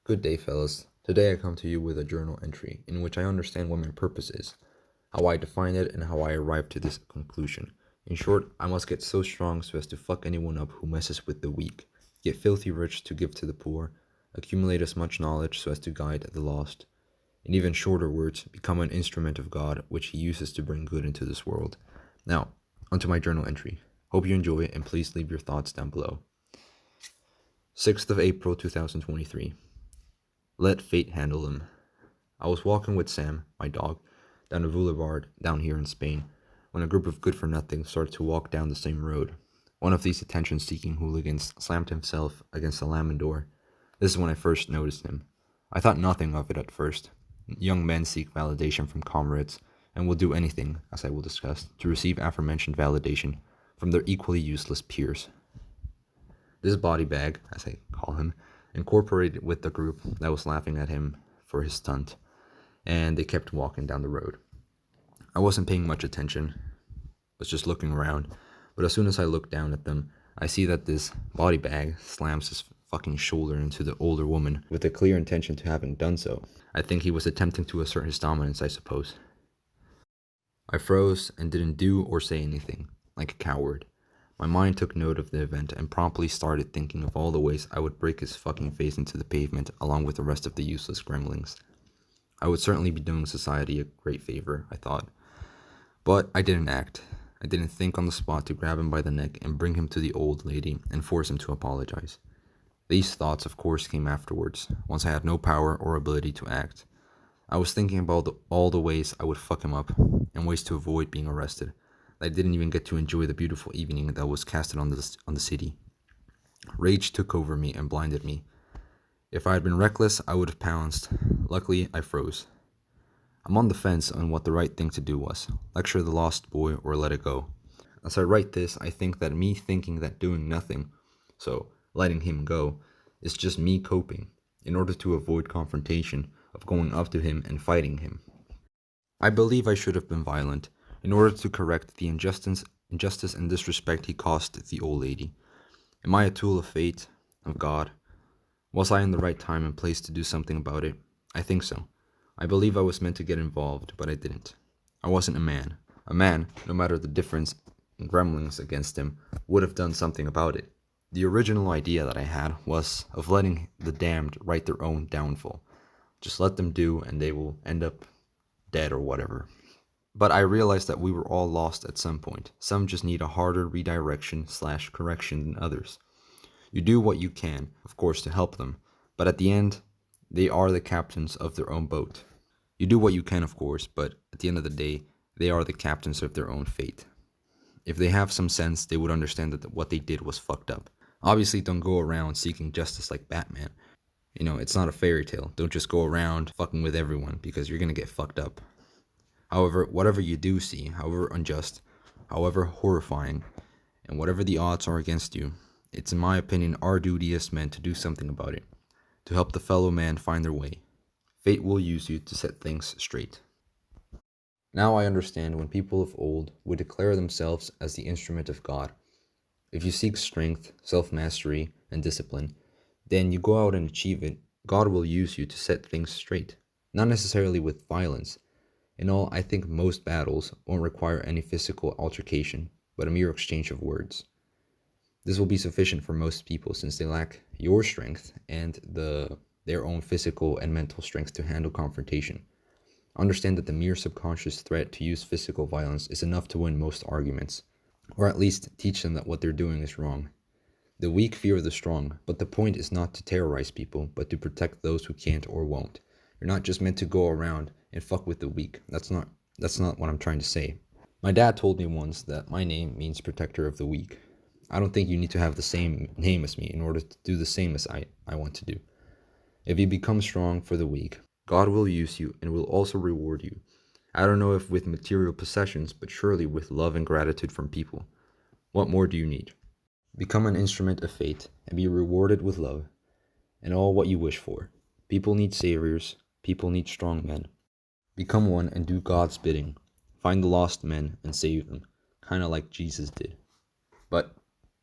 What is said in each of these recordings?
Good day, fellas. Today I come to you with a journal entry in which I understand what my purpose is, how I define it, and how I arrive to this conclusion. In short, I must get so strong so as to fuck anyone up who messes with the weak, get filthy rich to give to the poor, accumulate as much knowledge so as to guide the lost. In even shorter words, become an instrument of God which He uses to bring good into this world. Now, onto my journal entry. Hope you enjoy it and please leave your thoughts down below. 6th of April 2023. Let fate handle him. I was walking with Sam, my dog, down a boulevard down here in Spain, when a group of good-for-nothings started to walk down the same road. One of these attention-seeking hooligans slammed himself against the lamin door. This is when I first noticed him. I thought nothing of it at first. Young men seek validation from comrades, and will do anything, as I will discuss, to receive aforementioned validation from their equally useless peers. This body bag, as I call him, incorporated with the group that was laughing at him for his stunt, and they kept walking down the road. I wasn't paying much attention, was just looking around, but as soon as I looked down at them, I see that this body bag slams his fucking shoulder into the older woman with a clear intention to having done so. I think he was attempting to assert his dominance, I suppose. I froze and didn't do or say anything, like a coward. My mind took note of the event and promptly started thinking of all the ways I would break his fucking face into the pavement along with the rest of the useless gremlings. I would certainly be doing society a great favor, I thought. But I didn't act. I didn't think on the spot to grab him by the neck and bring him to the old lady and force him to apologize. These thoughts, of course, came afterwards, once I had no power or ability to act. I was thinking about all the ways I would fuck him up, and ways to avoid being arrested. I didn't even get to enjoy the beautiful evening that was casted on the city. Rage took over me and blinded me. If I had been reckless, I would have pounced. Luckily, I froze. I'm on the fence on what the right thing to do was, lecture the lost boy or let it go. As I write this, I think that me thinking that doing nothing, so letting him go, is just me coping, in order to avoid confrontation, of going up to him and fighting him. I believe I should have been violent, in order to correct the injustice and disrespect he caused the old lady. Am I a tool of fate, of God? Was I in the right time and place to do something about it? I think so. I believe I was meant to get involved, but I didn't. I wasn't a man. A man, no matter the difference in gremlings against him, would have done something about it. The original idea that I had was of letting the damned write their own downfall. Just let them do and they will end up dead or whatever. But I realized that we were all lost at some point. Some just need a harder redirection/correction than others. You do what you can, of course, to help them, but at the end, they are the captains of their own boat. You do what you can, of course, but at the end of the day, they are the captains of their own fate. If they have some sense, they would understand that what they did was fucked up. Obviously, don't go around seeking justice like Batman. You know, it's not a fairy tale. Don't just go around fucking with everyone, because you're gonna get fucked up. However, whatever you do see, however unjust, however horrifying, and whatever the odds are against you, it's in my opinion our duty as men to do something about it, to help the fellow man find their way. Fate will use you to set things straight. Now I understand when people of old would declare themselves as the instrument of God. If you seek strength, self-mastery, and discipline, then you go out and achieve it. God will use you to set things straight, not necessarily with violence. In all, I think most battles won't require any physical altercation, but a mere exchange of words. This will be sufficient for most people since they lack your strength and their own physical and mental strength to handle confrontation. Understand that the mere subconscious threat to use physical violence is enough to win most arguments, or at least teach them that what they're doing is wrong. The weak fear the strong, but the point is not to terrorize people, but to protect those who can't or won't. You're not just meant to go around and fuck with the weak. That's not what I'm trying to say. My dad told me once that my name means protector of the weak. I don't think you need to have the same name as me in order to do the same as I want to do. If you become strong for the weak, God will use you and will also reward you. I don't know if with material possessions, but surely with love and gratitude from people. What more do you need? Become an instrument of fate and be rewarded with love and all what you wish for. People need saviors. People need strong men. Become one and do God's bidding. Find the lost men and save them, kind of like Jesus did. But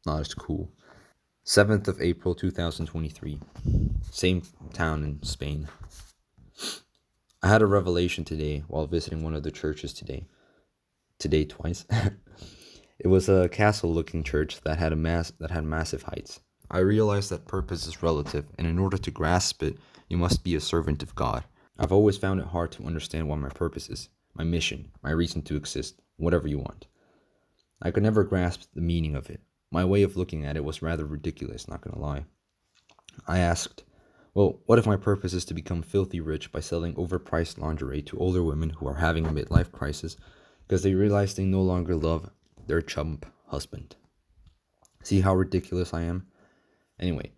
not as cool. 7th of April 2023. Same town in Spain. I had a revelation today while visiting one of the churches today. Today twice. It was a castle-looking church that had massive heights. I realized that purpose is relative, and in order to grasp it, you must be a servant of God. I've always found it hard to understand what my purpose is, my mission, my reason to exist, whatever you want. I could never grasp the meaning of it. My way of looking at it was rather ridiculous, not gonna lie. I asked, well, what if my purpose is to become filthy rich by selling overpriced lingerie to older women who are having a midlife crisis because they realize they no longer love their chump husband? See how ridiculous I am? Anyway,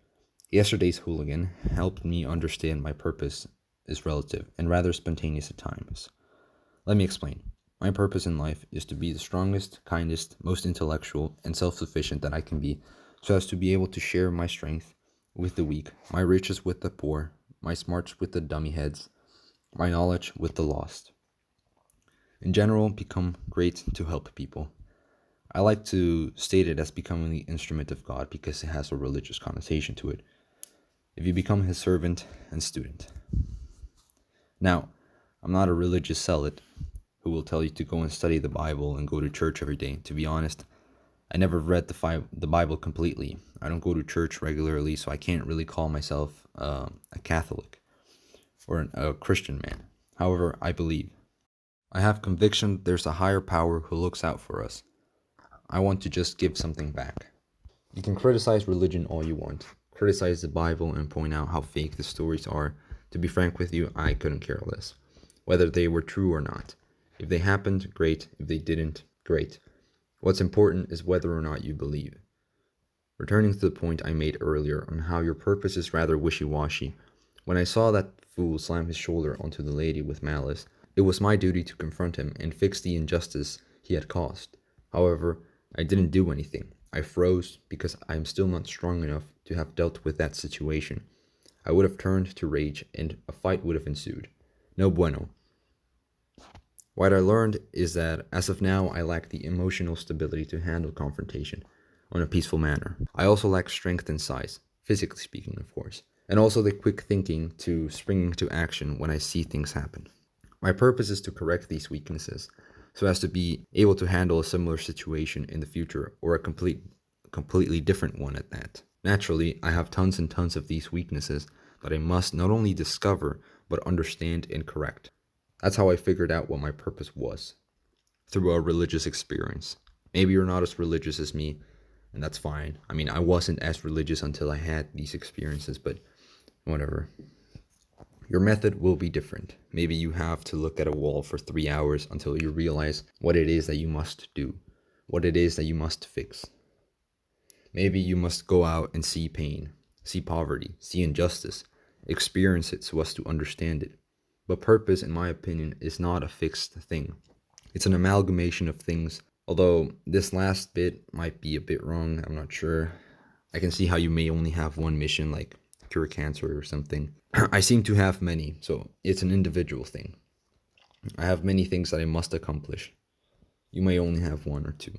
yesterday's hooligan helped me understand my purpose is relative and rather spontaneous at times. Let me explain. My purpose in life is to be the strongest, kindest, most intellectual, and self-sufficient that I can be, so as to be able to share my strength with the weak, my riches with the poor, my smarts with the dummy heads, my knowledge with the lost. In general, become great to help people. I like to state it as becoming the instrument of God because it has a religious connotation to it. If you become his servant and student. Now, I'm not a religious zealot who will tell you to go and study the Bible and go to church every day. To be honest, I never read the Bible completely. I don't go to church regularly, so I can't really call myself a Catholic or a Christian man. However, I believe. I have conviction there's a higher power who looks out for us. I want to just give something back. You can criticize religion all you want. Criticize the Bible and point out how fake the stories are. To be frank with you, I couldn't care less. Whether they were true or not. If they happened, great. If they didn't, great. What's important is whether or not you believe. Returning to the point I made earlier on how your purpose is rather wishy-washy, when I saw that fool slam his shoulder onto the lady with malice, it was my duty to confront him and fix the injustice he had caused. However, I didn't do anything. I froze because I am still not strong enough to have dealt with that situation. I would have turned to rage and a fight would have ensued. No bueno. What I learned is that, as of now, I lack the emotional stability to handle confrontation on a peaceful manner. I also lack strength and size, physically speaking, of course, and also the quick thinking to spring into action when I see things happen. My purpose is to correct these weaknesses, so as to be able to handle a similar situation in the future, or a completely different one at that. Naturally, I have tons and tons of these weaknesses that I must not only discover, but understand and correct. That's how I figured out what my purpose was, through a religious experience. Maybe you're not as religious as me, and that's fine. I mean, I wasn't as religious until I had these experiences, but whatever. Your method will be different. Maybe you have to look at a wall for 3 hours until you realize what it is that you must do, what it is that you must fix. Maybe you must go out and see pain, see poverty, see injustice, experience it so as to understand it. But purpose, in my opinion, is not a fixed thing. It's an amalgamation of things. Although this last bit might be a bit wrong, I'm not sure. I can see how you may only have one mission, like cure cancer or something. I seem to have many, so it's an individual thing. I have many things that I must accomplish. You may only have one or two.